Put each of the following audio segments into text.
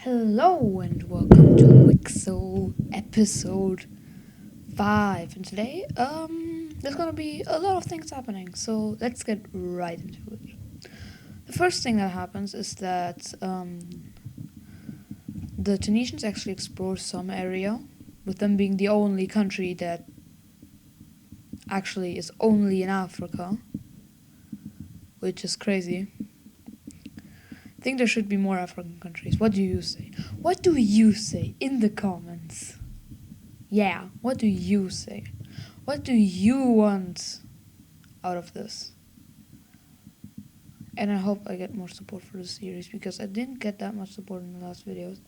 Hello and welcome to Wicso episode 5. And today, there's gonna be a lot of things happening, so let's get right into it. The first thing that happens is that the Tunisians actually explore some area, with them being the only country that actually is only in Africa, which is crazy. I think there should be more African countries. What do you say? What do you say in the comments? Yeah, what do you say? What do you want out of this? And I hope I get more support for this series because I didn't get that much support in the last videos.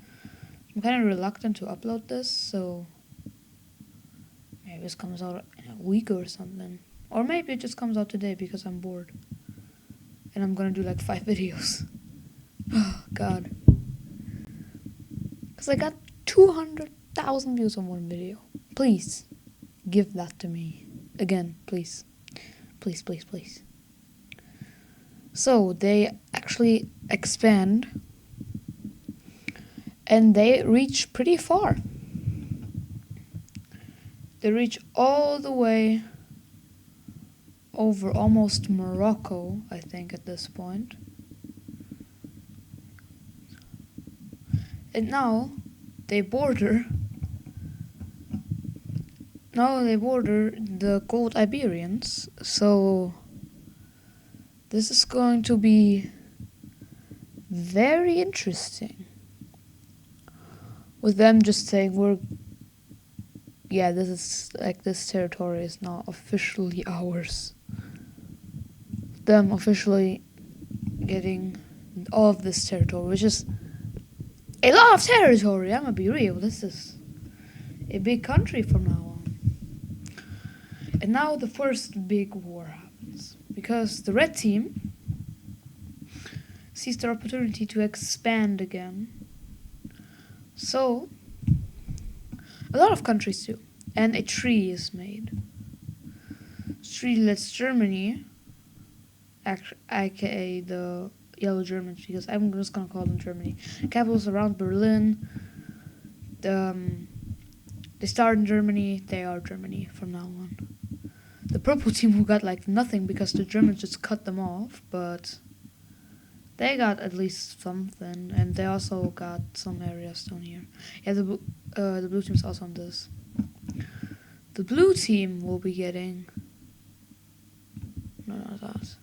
I'm kind of reluctant to upload this, so maybe this comes out in a week or something. Or maybe it just comes out today because I'm bored. And I'm gonna do like 5 videos. Oh, God. Because I got 200,000 views on one video. Please, give that to me. Again, please. Please, please, please. So, they actually expand. And they reach pretty far. They reach all the way over almost Morocco, I think, at this point. And now they border the cold Iberians, so this is going to be very interesting. With them just saying this territory is now officially ours. Them officially getting all of this territory, which is a lot of territory. I'm gonna be real. This is a big country from now on. And now the first big war happens because the red team sees their opportunity to expand again. So a lot of countries do, and a treaty is made. This treaty lets Germany, aka the Yellow Germans, because I'm just gonna call them Germany. Capitals around Berlin. They start in Germany. They are Germany from now on. The purple team who got like nothing because the Germans just cut them off, but they got at least something, and they also got some areas down here. Yeah, the blue team's also on this. The blue team will be getting not that.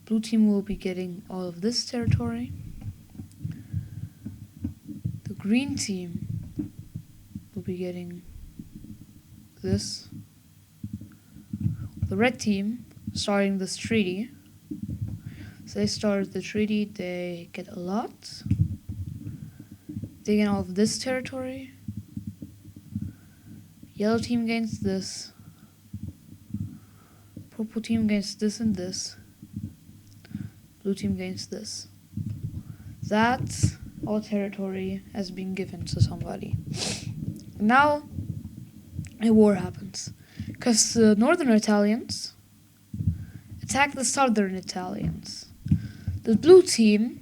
Blue team will be getting all of this territory. The green team will be getting this. The red team starting this treaty. So they start the treaty, they get a lot. They gain all of this territory. Yellow team gains this. Purple team gains this and this. Blue team gains this. That all territory has been given to somebody. Now a war happens. Because the northern Italians attack the southern Italians. The blue team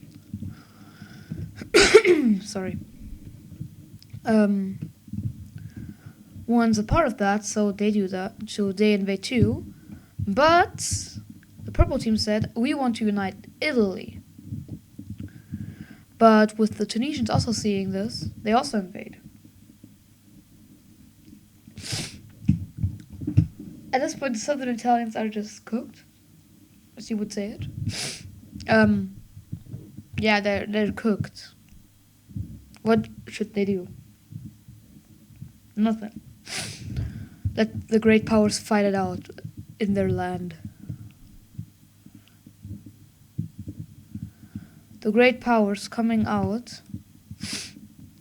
one's a part of that, so they do that. So they invade too. But the purple team said, we want to unite Italy. But with the Tunisians also seeing this, they also invade. At this point, the southern Italians are just cooked, as you would say it. Yeah, they're cooked. What should they do? Nothing. Let the great powers fight it out in their land. The great powers coming out,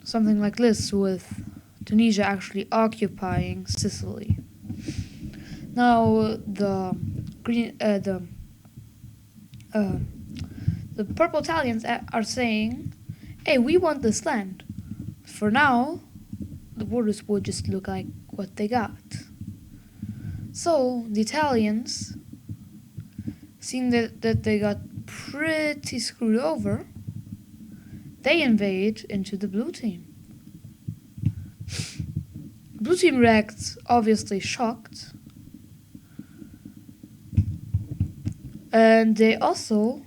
something like this, with Tunisia actually occupying Sicily. Now the purple Italians are saying, "Hey, we want this land." For now, the borders would just look like what they got. So the Italians, seeing that they got pretty screwed over, they invade into the blue team. Blue team reacts obviously shocked, and they also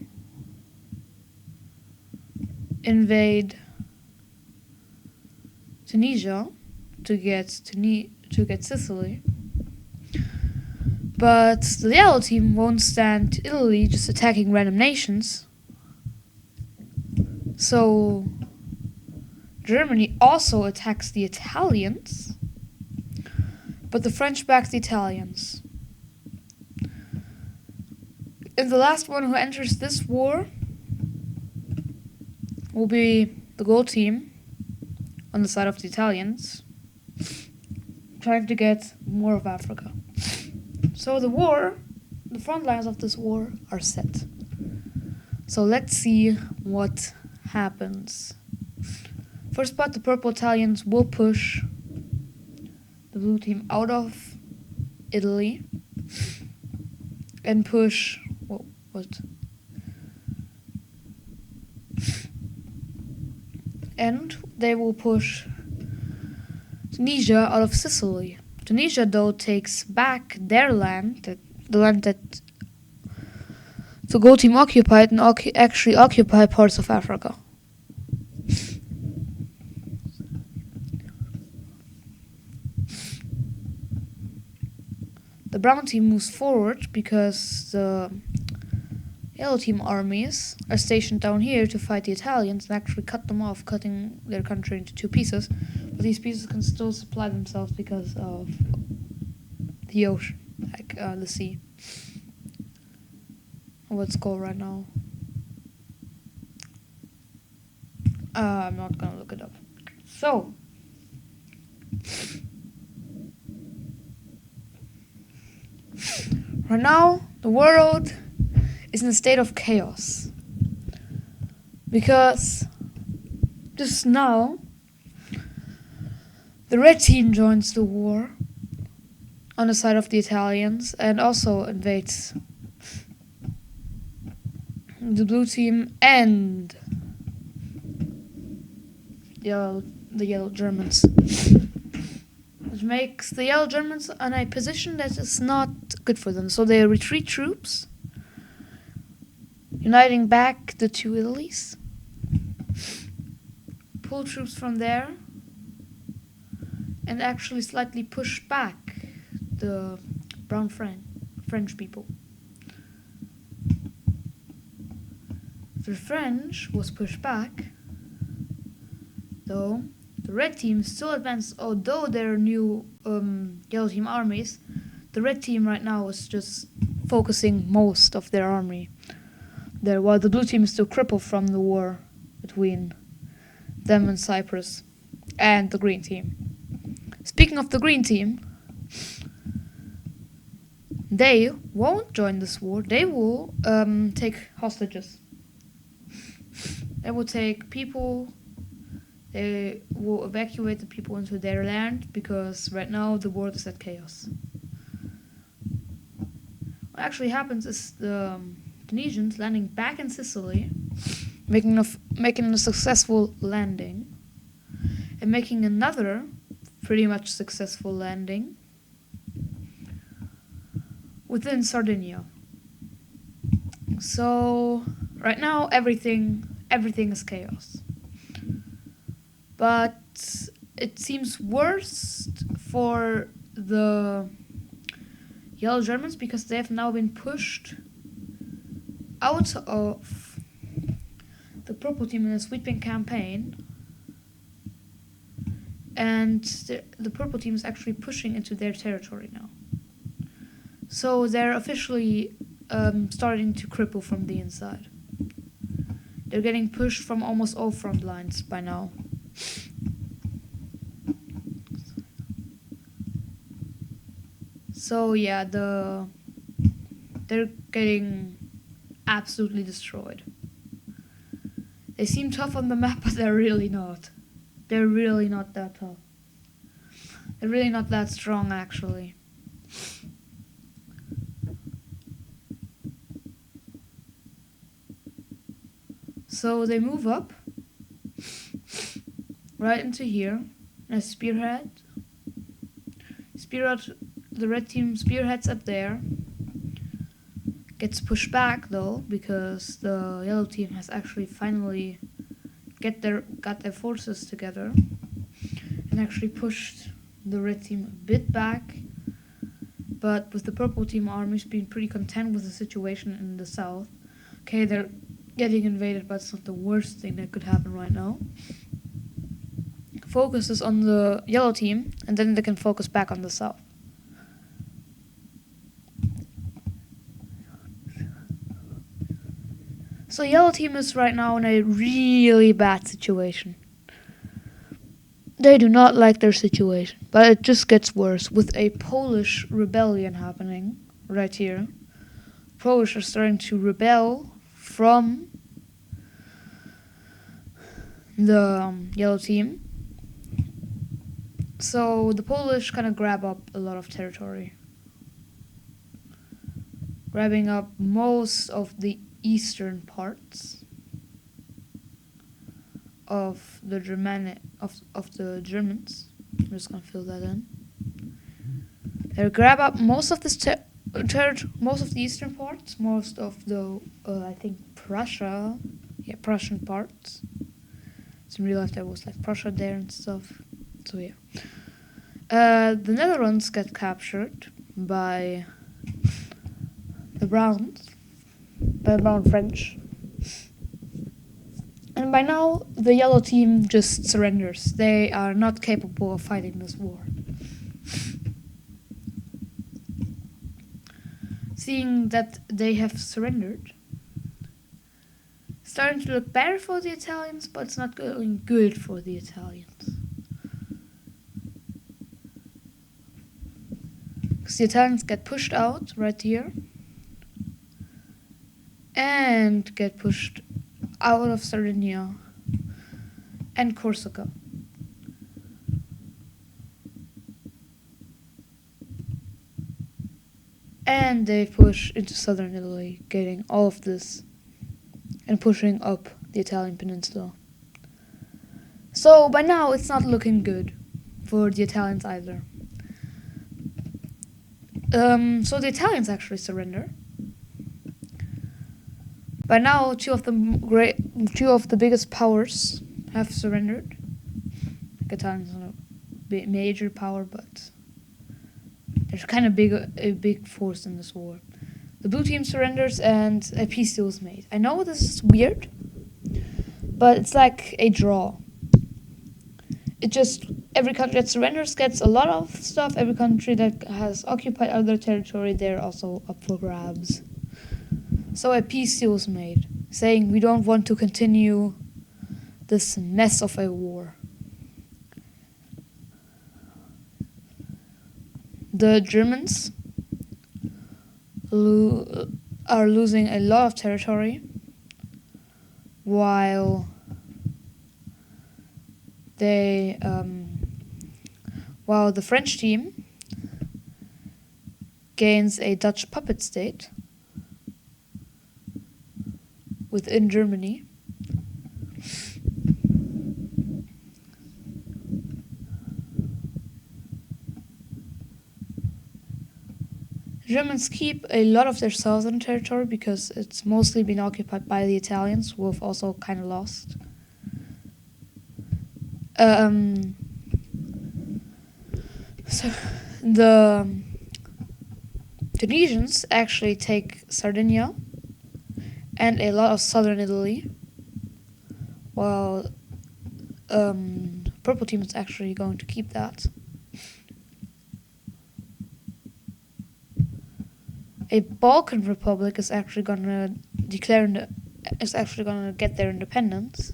invade Tunisia to get Sicily. But the yellow team won't stand Italy just attacking random nations. So Germany also attacks the Italians, but the French back the Italians. And the last one who enters this war will be the gold team on the side of the Italians, trying to get more of Africa. So the front lines of this war are set. So let's see what happens. First part, the purple Italians will push the blue team out of Italy and push and they will push Tunisia out of Sicily. Tunisia, though, takes back their land, the land that the gold team occupied, and actually occupy parts of Africa. The brown team moves forward because the yellow team armies are stationed down here to fight the Italians and actually cut them off, cutting their country into two pieces. But these pieces can still supply themselves because of the ocean, like the sea. What's called right now? I'm not gonna look it up. So, right now, the world is in a state of chaos. Because just now, the red team joins the war on the side of the Italians and also invades the blue team and the yellow Germans, which makes the yellow Germans in a position that is not good for them. So they retreat troops, uniting back the two Italies, pull troops from there, and actually slightly push back the brown French people. The French was pushed back, though the red team still advanced. Although there are new yellow team armies, the red team right now is just focusing most of their army there, while the blue team is still crippled from the war between them and Cyprus and the green team. Speaking of the green team, they won't join this war. They will take hostages. They will take people. They will evacuate the people into their land because right now the world is at chaos. What actually happens is the Tunisians landing back in Sicily, making a successful landing, and making another pretty much successful landing within Sardinia. So right now everything is chaos. But it seems worse for the yellow Germans because they have now been pushed out of the purple team in a sweeping campaign, and the purple team is actually pushing into their territory now. So they're officially starting to cripple from the inside. They're getting pushed from almost all front lines by now. So yeah, they're getting absolutely destroyed. They seem tough on the map, but they're really not. They're really not that tough. They're really not that strong, actually. So they move up right into here. A spearhead. The red team spearheads up there. Gets pushed back though because the yellow team has actually finally got their forces together and actually pushed the red team a bit back. But with the purple team armies being pretty content with the situation in the south, okay, they're getting invaded, but it's not the worst thing that could happen right now. Focus is on the yellow team, and then they can focus back on the south. So yellow team is right now in a really bad situation. They do not like their situation, but it just gets worse with a Polish rebellion happening right here. Polish are starting to rebel from the yellow team. So the Polish kind of grab up a lot of territory, grabbing up most of the eastern parts of the the Germans. I'm just gonna fill that in. They grab up most of this most of the eastern parts, most of the I think Prussian parts. So in real life there was like Prussia there and stuff. So yeah. The Netherlands get captured by the Browns, by the Brown French. And by now, the yellow team just surrenders. They are not capable of fighting this war. Seeing that they have surrendered, starting to look better for the Italians, but it's not going good for the Italians. Because the Italians get pushed out right here and get pushed out of Sardinia and Corsica. And they push into southern Italy, getting all of this and pushing up the Italian peninsula. So by now it's not looking good for the Italians either. So the Italians actually surrender. By now, two of the biggest powers have surrendered. Italians are a major power, but there's kind of a big force in this war. The blue team surrenders and a peace deal is made. I know this is weird, but it's like a draw. It just, every country that surrenders gets a lot of stuff. Every country that has occupied other territory, they're also up for grabs. So a peace deal was made, saying we don't want to continue this mess of a war. The Germans are losing a lot of territory, while the French team gains a Dutch puppet state within Germany. Germans keep a lot of their southern territory because it's mostly been occupied by the Italians, who have also kind of lost. So the Tunisians actually take Sardinia and a lot of southern Italy, while purple team is actually going to keep that. A Balkan republic is actually going to get their independence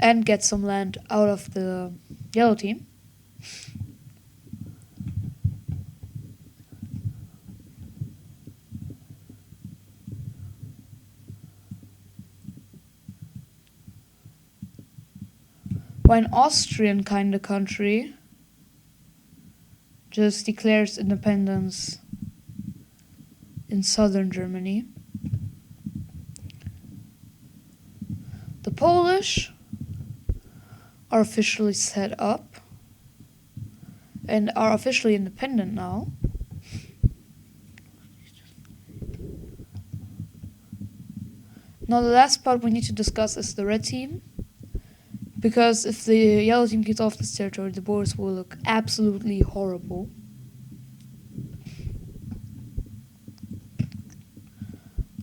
and get some land out of the yellow team. While an Austrian kind of country just declares independence in southern Germany. The Polish are officially set up and are officially independent now. Now the last part we need to discuss is the red team, because if the yellow team gets off this territory, the borders will look absolutely horrible.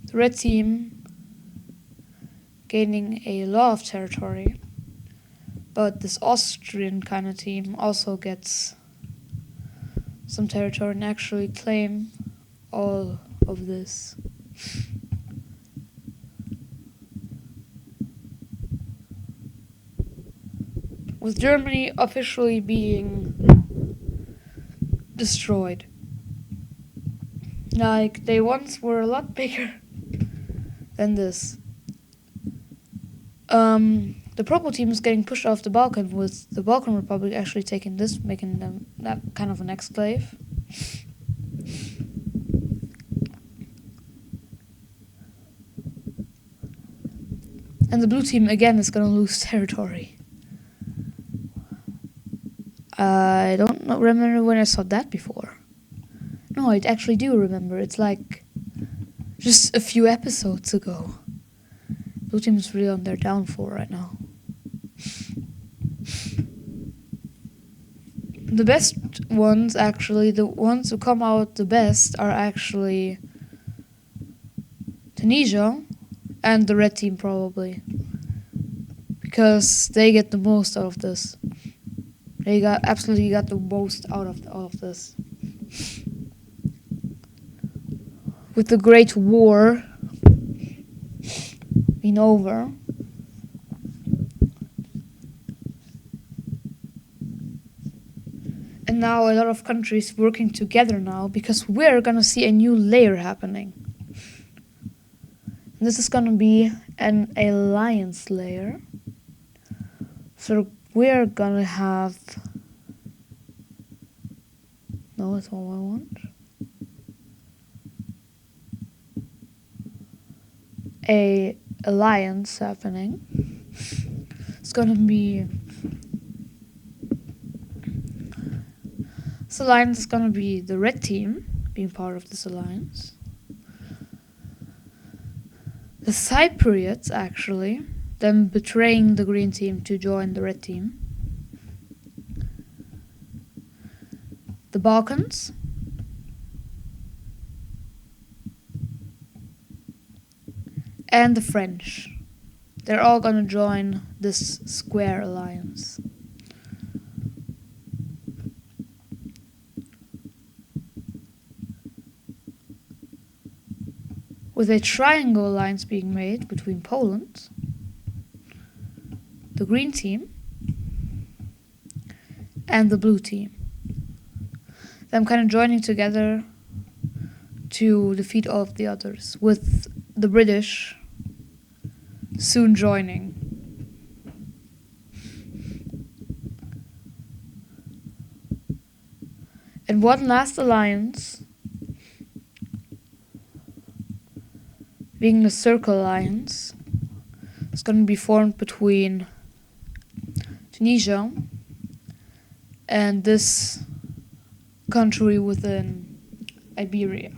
The red team gaining a lot of territory, but this Austrian kind of team also gets some territory and actually claim all of this. With Germany officially being destroyed. Like, they once were a lot bigger than this. The purple team is getting pushed off the Balkan, with the Balkan Republic actually taking this, making them that kind of an exclave. And the blue team again is gonna lose territory. I don't remember when I saw that before. No, I actually do remember. It's like just a few episodes ago. Blue team is really on their downfall right now. The best ones, actually, the ones who come out the best are actually Tunisia and the red team probably. Because they get the most out of this. They absolutely got the most out of all of this. With the Great War being over, and now a lot of countries working together now, because we're gonna see a new layer happening. And this is gonna be an alliance layer. So we're gonna have... No, that's all I want. A alliance happening. It's gonna be... This alliance is gonna be the red team being part of this alliance. The Cypriots, actually, them betraying the green team to join the red team. The Balkans. And the French. They're all gonna join this square alliance. With a triangle alliance being made between Poland, the green team, and the blue team. Them kind of joining together to defeat all of the others, with the British soon joining. And one last alliance, being the Circle Alliance, is going to be formed between Tunisia and this country within Iberia.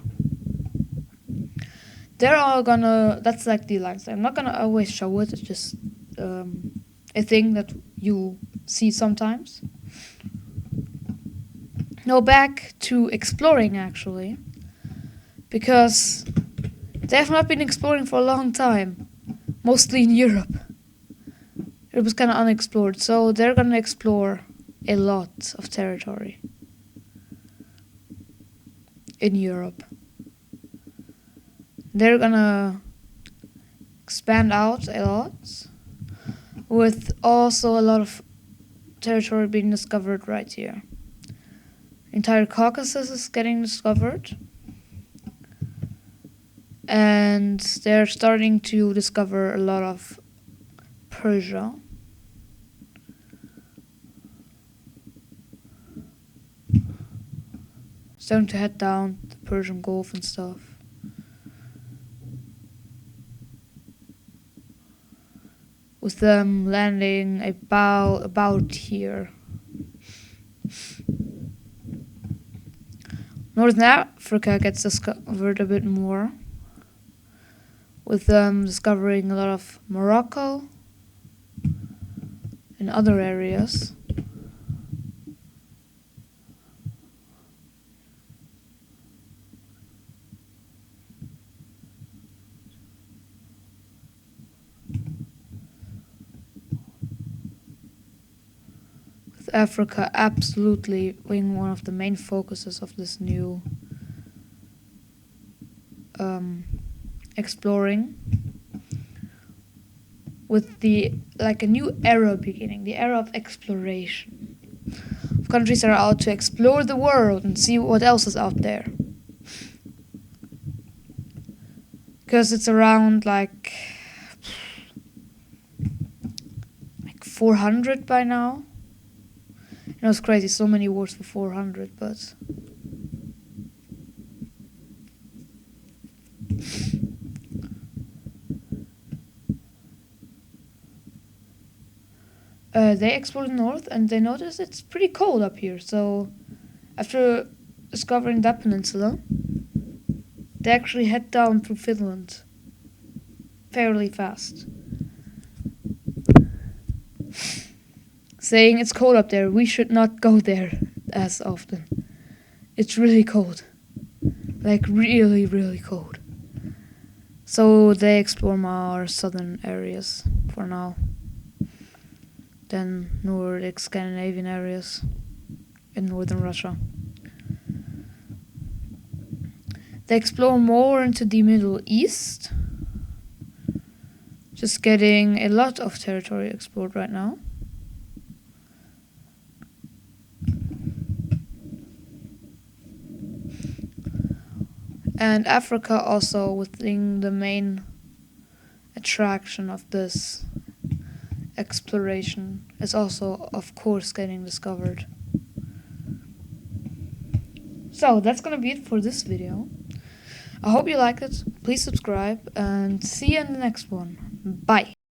They're all gonna... That's like the alliance. I'm not gonna always show it. It's just a thing that you see sometimes. Now back to exploring, actually, because they have not been exploring for a long time, mostly in Europe. It was kind of unexplored, so they're gonna explore a lot of territory in Europe. They're gonna expand out a lot, with also a lot of territory being discovered right here. Entire Caucasus is getting discovered, and they're starting to discover a lot of Persia. Starting to head down the Persian Gulf and stuff. With them landing about here. Northern Africa gets discovered a bit more, with them discovering a lot of Morocco and other areas. With Africa absolutely being one of the main focuses of this new exploring, with a new era beginning, the era of exploration. Countries are out to explore the world and see what else is out there. Because it's around like 400 by now. You know, it's crazy, so many wars for 400, but they explored north and they noticed it's pretty cold up here. So after discovering that peninsula, they actually head down through Finland fairly fast, saying it's cold up there, we should not go there as often. It's really cold. Like really, really cold. So they explore more southern areas for now. Then Nordic Scandinavian areas in northern Russia. They explore more into the Middle East, just getting a lot of territory explored right now. And Africa also within the main attraction of this exploration is also, of course, getting discovered. So that's gonna be it for this video. I hope you liked it. Please subscribe and see you in the next one. Bye.